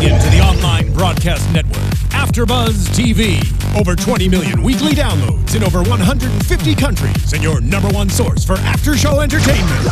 Tuning in to the online broadcast network, AFTERBUZZ TV. Over 20 million weekly downloads in over 150 countries, and your #1 source for after-show entertainment.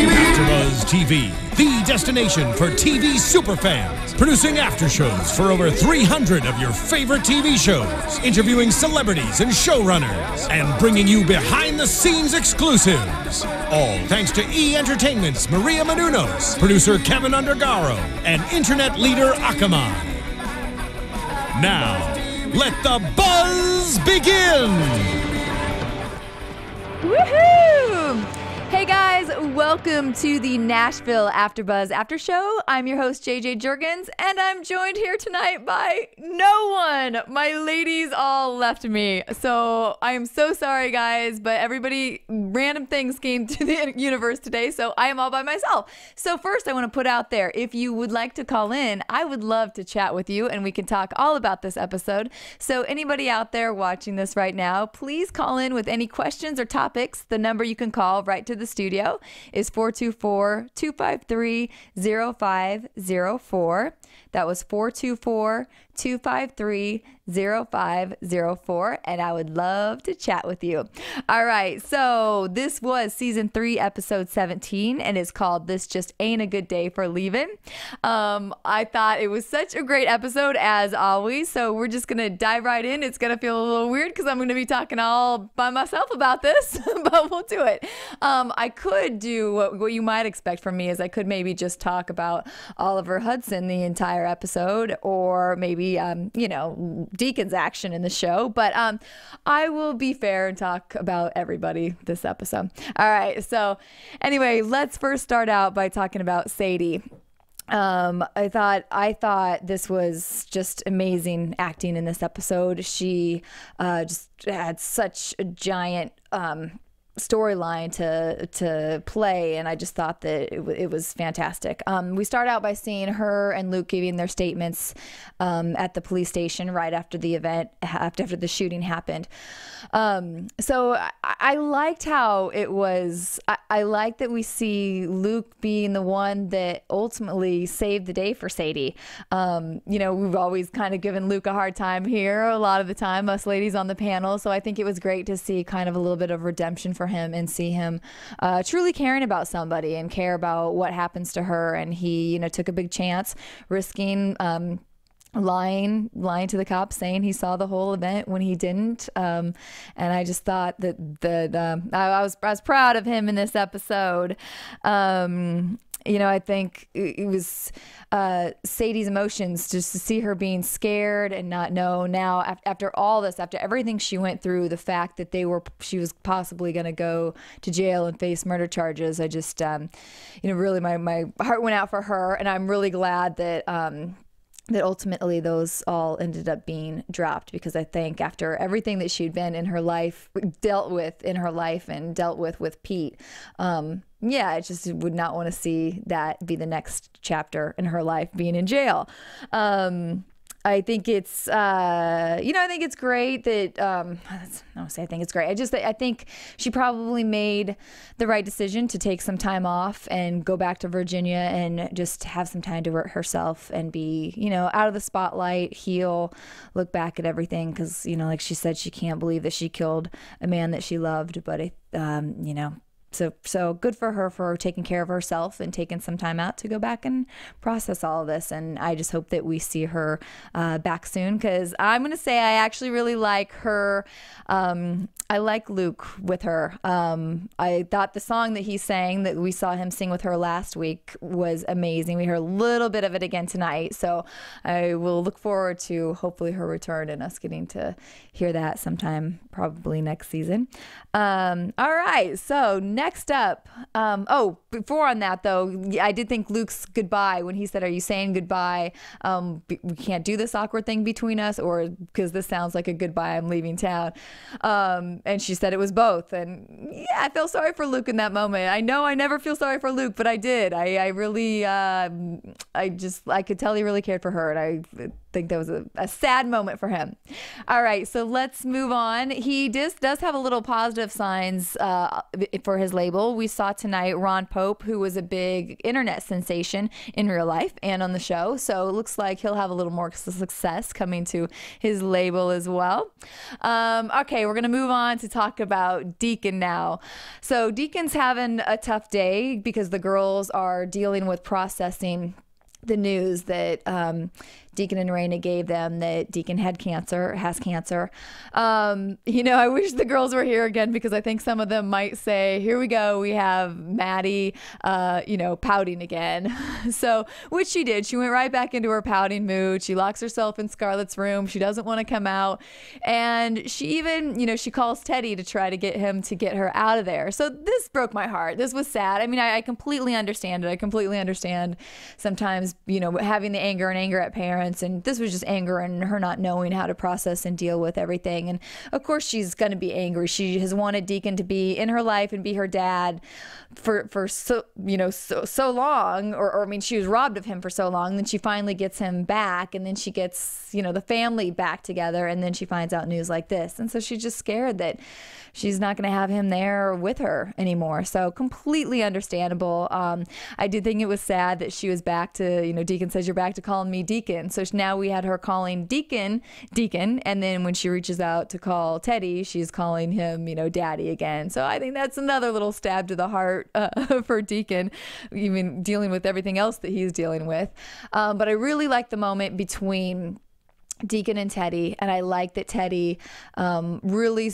AFTERBUZZ TV, the destination for TV superfans. Producing aftershows for over 300 of your favorite TV shows. Interviewing celebrities and showrunners. And bringing you behind-the-scenes exclusives. All thanks to E! Entertainment's Maria Menounos, producer Kevin Undergaro, and internet leader Akamai. Now, let the buzz begin! Woohoo! Hey guys, welcome to the Nashville AfterBuzz After Show. I'm your host, JJ Jurgens, and I'm joined here tonight by no one. My ladies all left me. So I am so sorry, guys, but random things came to the universe today, so I am all by myself. So first, I want to put out there, if you would like to call in, I would love to chat with you, and we can talk all about this episode. So anybody out there watching this right now, please call in with any questions or topics. The number you can call right to the studio is 424-253-0504. That was 424-253-0504, and I would love to chat with you. All right, so this was season 3, episode 17, and it's called "This Just Ain't a Good Day for Leaving." I thought it was such a great episode, as always, so we're just gonna dive right in. It's gonna feel a little weird because I'm gonna be talking all by myself about this, but we'll do it. I could do what you might expect from me, is I could maybe just talk about Oliver Hudson the entire episode, or maybe you know, Deacon's action in the show, but I will be fair and talk about everybody this episode. All right, so anyway, let's first start out by talking about Sadie. I thought this was just amazing acting in this episode. She just had such a giant storyline to play, and I just thought that it was fantastic. We start out by seeing her and Luke giving their statements at the police station right after the event, after the shooting happened. So I liked how it was. I like that we see Luke being the one that ultimately saved the day for Sadie. You know, we've always kind of given Luke a hard time here a lot of the time, us ladies on the panel, so I think it was great to see kind of a little bit of redemption for him and see him truly caring about somebody and care about what happens to her. And he, you know, took a big chance, risking lying to the cops, saying he saw the whole event when he didn't. And I just thought that I was proud of him in this episode. You know, I think it was Sadie's emotions, just to see her being scared and not know now after all this, after everything she went through, the fact that she was possibly going to go to jail and face murder charges. I just, you know, really my heart went out for her, and I'm really glad that that ultimately those all ended up being dropped, because I think after everything that she'd been in her life, dealt with in her life, and dealt with Pete, yeah, I just would not want to see that be the next chapter in her life, being in jail. I think it's, you know, I think it's great that, I don't say I think it's great. I think she probably made the right decision to take some time off and go back to Virginia and just have some time to work herself and be, you know, out of the spotlight, heal, look back at everything. Cause, you know, like she said, she can't believe that she killed a man that she loved, but, you know, So good for her for taking care of herself and taking some time out to go back and process all of this. And I just hope that we see her back soon, because I'm going to say I actually really like her. I like Luke with her. I thought the song that he sang, that we saw him sing with her last week, was amazing. We heard a little bit of it again tonight. So I will look forward to hopefully her return and us getting to hear that sometime, probably next season. All right, so next up, oh, before on that though, I did think Luke's goodbye, when he said, "Are you saying goodbye? We can't do this awkward thing between us, or because this sounds like a goodbye, I'm leaving town." And she said it was both. And yeah, I feel sorry for Luke in that moment. I know I never feel sorry for Luke, but I did. I really, I could tell he really cared for her, and I think that was a sad moment for him. All right, so let's move on. He does have a little positive signs for his label. We saw tonight Ron Pope, who was a big internet sensation in real life and on the show. So it looks like he'll have a little more success coming to his label as well. Okay, we're going to move on to talk about Deacon now. So Deacon's having a tough day because the girls are dealing with processing the news that Deacon and Rayna gave them, that Deacon has cancer. I wish the girls were here again, because I think some of them might say, here we go, we have Maddie, pouting again. So, which she did. She went right back into her pouting mood. She locks herself in Scarlett's room. She doesn't want to come out. And she even, she calls Teddy to try to get him to get her out of there. So this broke my heart. This was sad. I mean, I completely understand it. I completely understand sometimes, having the anger at parents. And this was just anger and her not knowing how to process and deal with everything. And of course she's going to be angry. She has wanted Deacon to be in her life and be her dad for so long, or I mean, she was robbed of him for so long. Then she finally gets him back, and then she gets, the family back together, and then she finds out news like this. And so she's just scared that she's not going to have him there with her anymore. So completely understandable. I did think it was sad that she was back to, Deacon says, you're back to calling me Deacon. So now we had her calling Deacon, and then when she reaches out to call Teddy, she's calling him, Daddy again. So I think that's another little stab to the heart for Deacon, even dealing with everything else that he's dealing with. But I really like the moment between Deacon and Teddy, and I like that Teddy really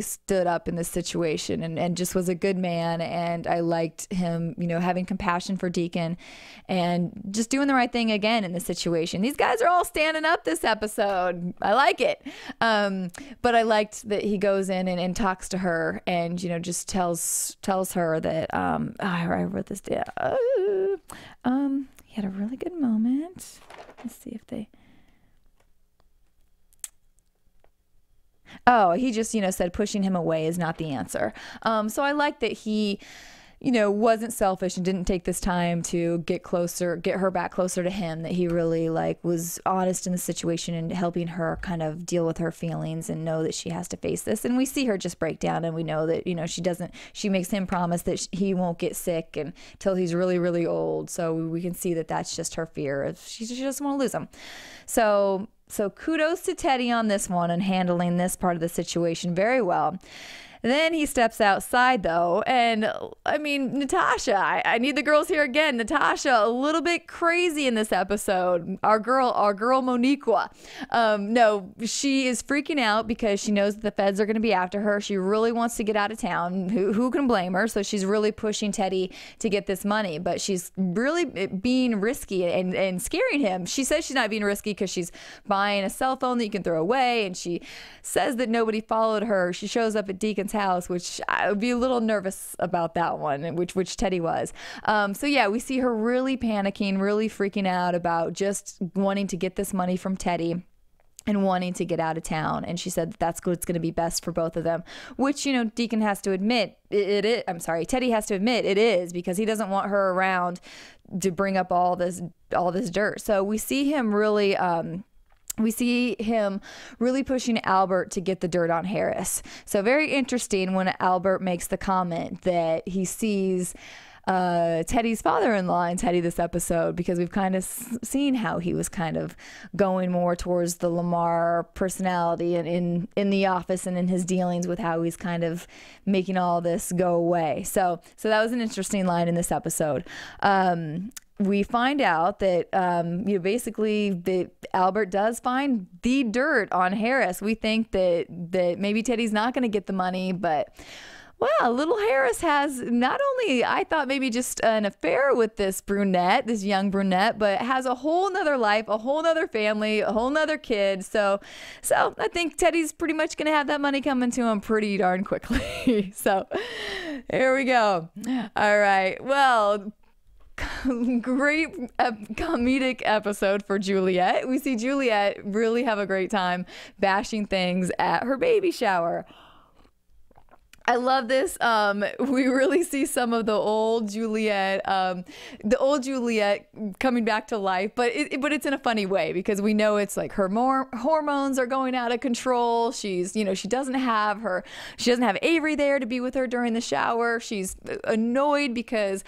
stood up in this situation and just was a good man, and I liked him having compassion for Deacon and just doing the right thing again in this situation. These guys are all standing up this episode. I like it. But I liked that he goes in and talks to her and just tells her that I wrote this down. He had a really good moment. Let's see if they he just, said pushing him away is not the answer. So I like that he, wasn't selfish and didn't take this time to get her back closer to him, that he really was honest in the situation and helping her kind of deal with her feelings and know that she has to face this. And we see her just break down, and we know that, she makes him promise that he won't get sick until he's really, really old. So we can see that that's just her fear. She doesn't want to lose him. So kudos to Teddy on this one and handling this part of the situation very well. Then he steps outside, though, and I mean, Natasha, I need the girls here again. Natasha, a little bit crazy in this episode. Our girl Moniqua. No, she is freaking out because she knows that the feds are going to be after her. She really wants to get out of town. Who can blame her? So she's really pushing Teddy to get this money, but she's really being risky and scaring him. She says she's not being risky because she's buying a cell phone that you can throw away, and she says that nobody followed her. She shows up at Deacon's house, which I would be a little nervous about that one, which Teddy was. So yeah, we see her really panicking, really freaking out about just wanting to get this money from Teddy and wanting to get out of town. And she said that's what's going to be best for both of them, which, Deacon has to admit Teddy has to admit it is, because he doesn't want her around to bring up all this dirt. So we see him really pushing Albert to get the dirt on Harris. So very interesting when Albert makes the comment that he sees Teddy's father-in-law in Teddy this episode, because we've kind of seen how he was kind of going more towards the Lamar personality and in the office and in his dealings with how he's kind of making all this go away. So that was an interesting line in this episode. We find out that, basically that Albert does find the dirt on Harris. We think that maybe Teddy's not going to get the money, but well, little Harris has not only, I thought, maybe just an affair with this young brunette, but has a whole nother life, a whole nother family, a whole nother kid. So I think Teddy's pretty much going to have that money coming to him pretty darn quickly. So here we go. All right. Well, great comedic episode for Juliet. We see Juliet really have a great time bashing things at her baby shower. I I love this. We really see some of the old Juliet coming back to life, but it's in a funny way, because we know it's like her hormones are going out of control. She's, she doesn't have Avery there to be with her during the shower. She's annoyed because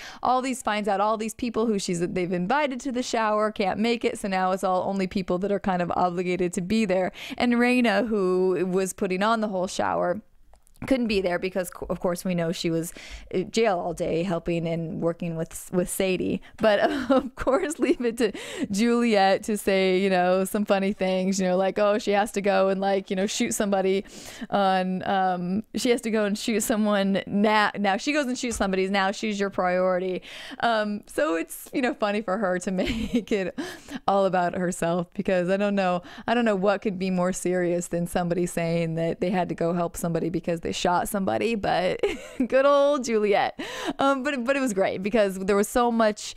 finds out all these people who they've invited to the shower can't make it. So now it's only people that are kind of obligated to be there. And Rayna, who was putting on the whole shower, couldn't be there because, of course, we know she was in jail all day helping and working with Sadie. But, of course, leave it to Juliet to say, some funny things, like, oh, she has to go and, shoot somebody she has to go and shoot someone now. Now she goes and shoots somebody. Now she's your priority. So it's, funny for her to make it all about herself, because I don't know what could be more serious than somebody saying that they had to go help somebody because they shot somebody. But good old Juliet. But it was great because there was so much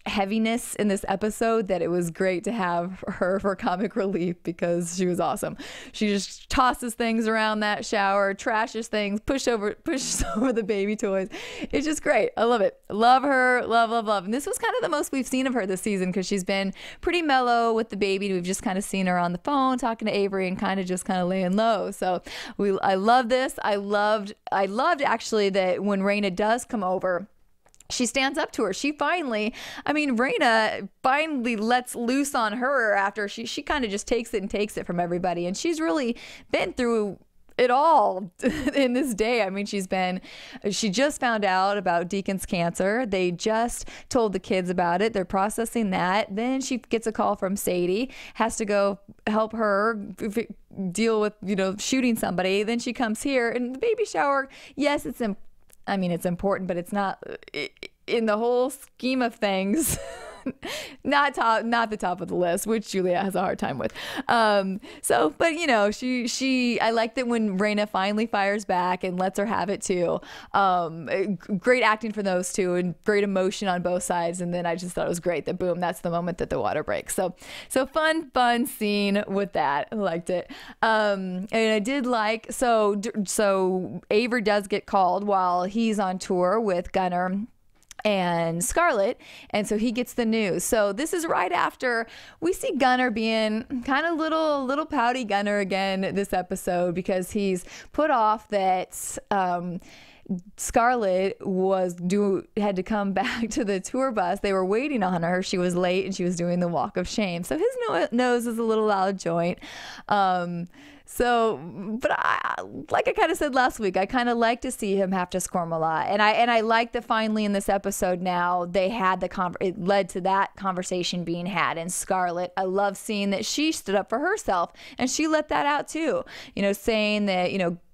heaviness in this episode that it was great to have her for comic relief, because she was awesome. She just tosses things around that shower, trashes things, pushes over the baby toys. It's just great. I love it. Love her. Love. And this was kind of the most we've seen of her this season, because she's been pretty mellow with the baby. We've just kind of seen her on the phone talking to Avery and kind of laying low. So I love this. I loved actually that when Rayna does come over, she stands up to her. Rayna finally lets loose on her after she kind of just takes it from everybody. And she's really been through it all in this day. She just found out about Deacon's cancer. They just told the kids about it. They're processing that. Then she gets a call from Sadie, has to go help her deal with, shooting somebody. Then she comes here, and the baby shower, yes, it's important, but it's not in the whole scheme of things. Not the top of the list, which Juliet has a hard time with. I like that when Rayna finally fires back and lets her have it too. Great acting for those two and great emotion on both sides. And then I just thought it was great that boom, that's the moment that the water breaks. So fun scene with that. I liked it. And I did so Avery does get called while he's on tour with Gunnar and Scarlett, and so he gets the news. So this is right after we see Gunnar being kind of little pouty Gunnar again this episode, because he's put off that Scarlett had to come back to the tour bus. They were waiting on her. She was late and she was doing the walk of shame. So his nose is a little out of joint. But like I kind of said last week, I kind of like to see him have to squirm a lot. And I like that finally in this episode now they had it led to that conversation being had. And Scarlett, I love seeing that she stood up for herself and she let that out too. Saying that,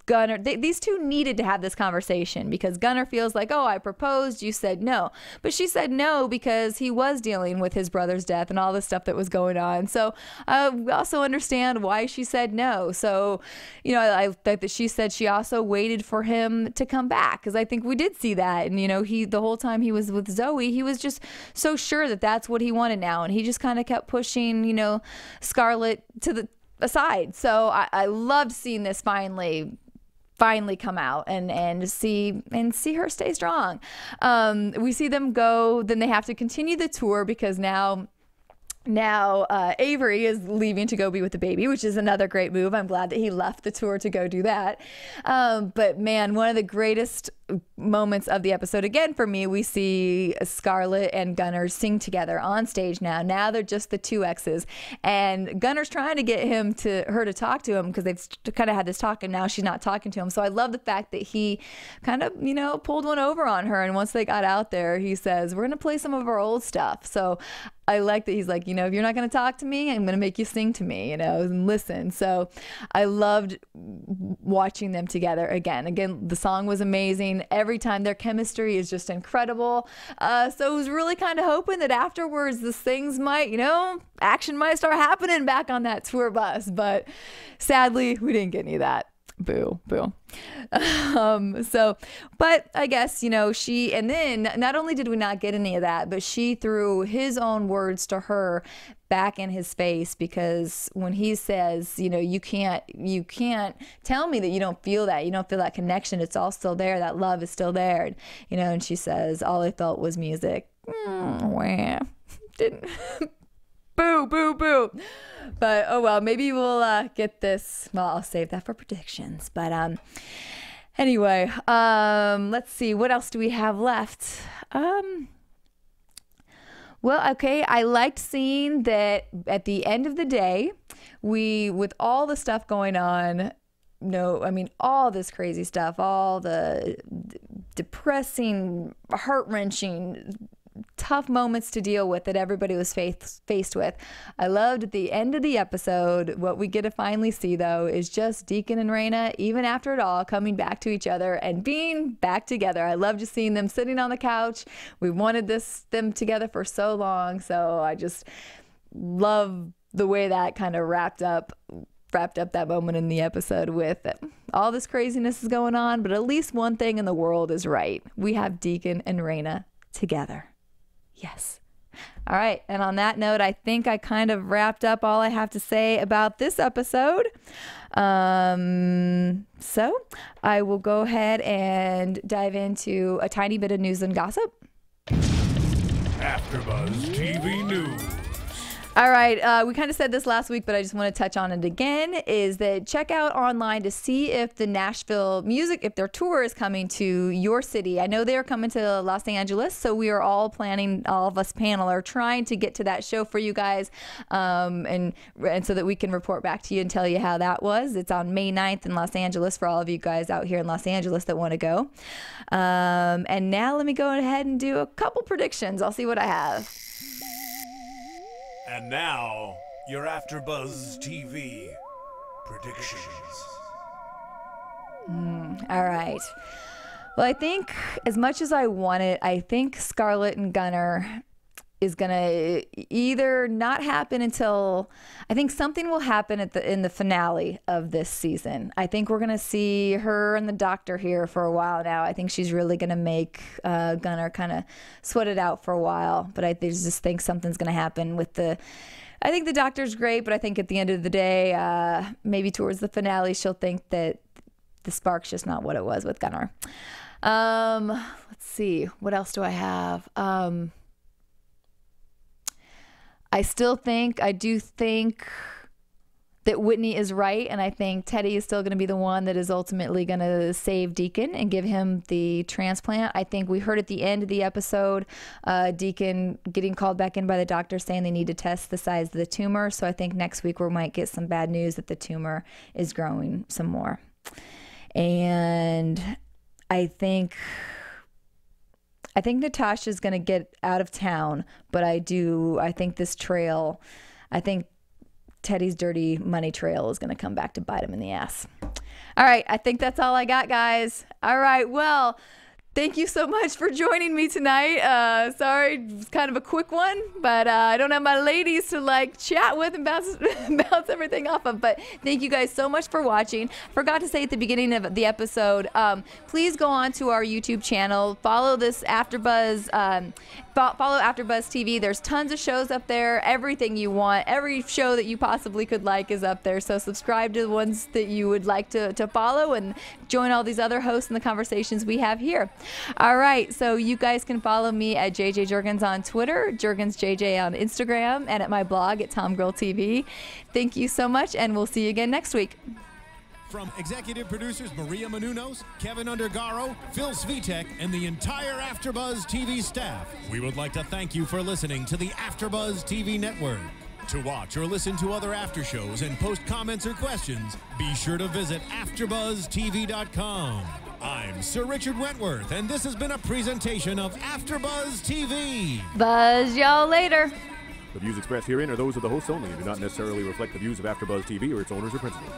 Gunnar, these two needed to have this conversation, because Gunnar feels like, oh, I proposed, you said no. But she said no because he was dealing with his brother's death and all the stuff that was going on. So we also understand why she said no. So, I think that she said she also waited for him to come back, because I think we did see that. And, the whole time he was with Zoe, he was just so sure that that's what he wanted now. And he just kind of kept pushing, Scarlett to the aside. So I loved seeing this finally come out and see her stay strong. We see them go, then they have to continue the tour, because now Avery is leaving to go be with the baby, which is another great move. I'm glad that he left the tour to go do that. But man, one of the greatest moments of the episode, again for me, we see Scarlett and Gunnar sing together on stage now. Now they're just the two exes, and Gunnar's trying to get her to talk to him, because they've kind of had this talk, and now she's not talking to him. So I love the fact that he kind of pulled one over on her, and once they got out there, he says, we're gonna play some of our old stuff. So I like that he's like, if you're not going to talk to me, I'm going to make you sing to me, and listen. So I loved watching them together again. The song was amazing. Every time their chemistry is just incredible. So I was really kind of hoping that afterwards these things might, action might start happening back on that tour bus. But sadly, we didn't get any of that. Boo, boo. But I guess, and then not only did we not get any of that, but she threw his own words to her back in his face, because when he says, you can't tell me that you don't feel that connection. It's all still there. That love is still there. And she says, all I felt was music. Wah. Didn't. Boo, boo, boo. But oh well, maybe we'll get this. Well, I'll save that for predictions. But anyway, let's see. What else do we have left? Well, okay, I liked seeing that at the end of the day, with all the stuff going on, all this crazy stuff, all the depressing, heart-wrenching, tough moments to deal with that everybody was faced with. I loved at the end of the episode, what we get to finally see though is just Deacon and Rayna, even after it all, coming back to each other and being back together. I loved just seeing them sitting on the couch. We wanted them together for so long, so I just love the way that kind of wrapped up that moment in the episode with all this craziness is going on, but at least one thing in the world is right. We have Deacon and Rayna together. Yes. All right. And on that note, I think I kind of wrapped up all I have to say about this episode. So I will go ahead and dive into a tiny bit of news and gossip. AfterBuzz TV News. All right, we kind of said this last week, but I just want to touch on it again, is that check out online to see if the Nashville Music, if their tour is coming to your city. I know they're coming to Los Angeles, so we are all planning, all of us panel are trying to get to that show for you guys, and so that we can report back to you and tell you how that was. It's on May 9th in Los Angeles for all of you guys out here in Los Angeles that want to go. And now let me go ahead and do a couple predictions. I'll see what I have. And now, your AfterBuzz TV predictions. All right. Well, I think as much as I want it, I think Scarlett and Gunnar is going to either not happen until, I think something will happen in the finale of this season. I think we're going to see her and the doctor here for a while now. I think she's really going to make Gunnar kind of sweat it out for a while. But I just think something's going to happen with I think the doctor's great, but I think at the end of the day, maybe towards the finale, she'll think that the spark's just not what it was with Gunnar. Let's see. What else do I have? I do think that Whitney is right, and I think Teddy is still going to be the one that is ultimately going to save Deacon and give him the transplant. I think we heard at the end of the episode, Deacon getting called back in by the doctor saying they need to test the size of the tumor. So I think next week we might get some bad news that the tumor is growing some more. And I think Natasha's going to get out of town, but I think this trail, I think Teddy's dirty money trail is going to come back to bite him in the ass. All right, I think that's all I got, guys. All right, well, thank you so much for joining me tonight. Sorry, it's kind of a quick one, but I don't have my ladies to chat with and bounce everything off of. But thank you guys so much for watching. Forgot to say at the beginning of the episode, please go on to our YouTube channel. Follow this AfterBuzz. Follow AfterBuzz TV. There's tons of shows up there. Everything you want, every show that you possibly could like is up there. So subscribe to the ones that you would like to follow and join all these other hosts in the conversations we have here. All right, so you guys can follow me at JJ Jurgens on Twitter, Jurgens JJ on Instagram, and at my blog at Tomgirl TV. Thank you so much, and we'll see you again next week. From executive producers Maria Menounos, Kevin Undergaro, Phil Svitek, and the entire AfterBuzz TV staff, we would like to thank you for listening to the AfterBuzz TV network. To watch or listen to other after shows and post comments or questions, be sure to visit AfterBuzzTV.com. I'm Sir Richard Wentworth, and this has been a presentation of AfterBuzz TV. Buzz y'all later. The views expressed herein are those of the hosts only and do not necessarily reflect the views of AfterBuzz TV or its owners or principals.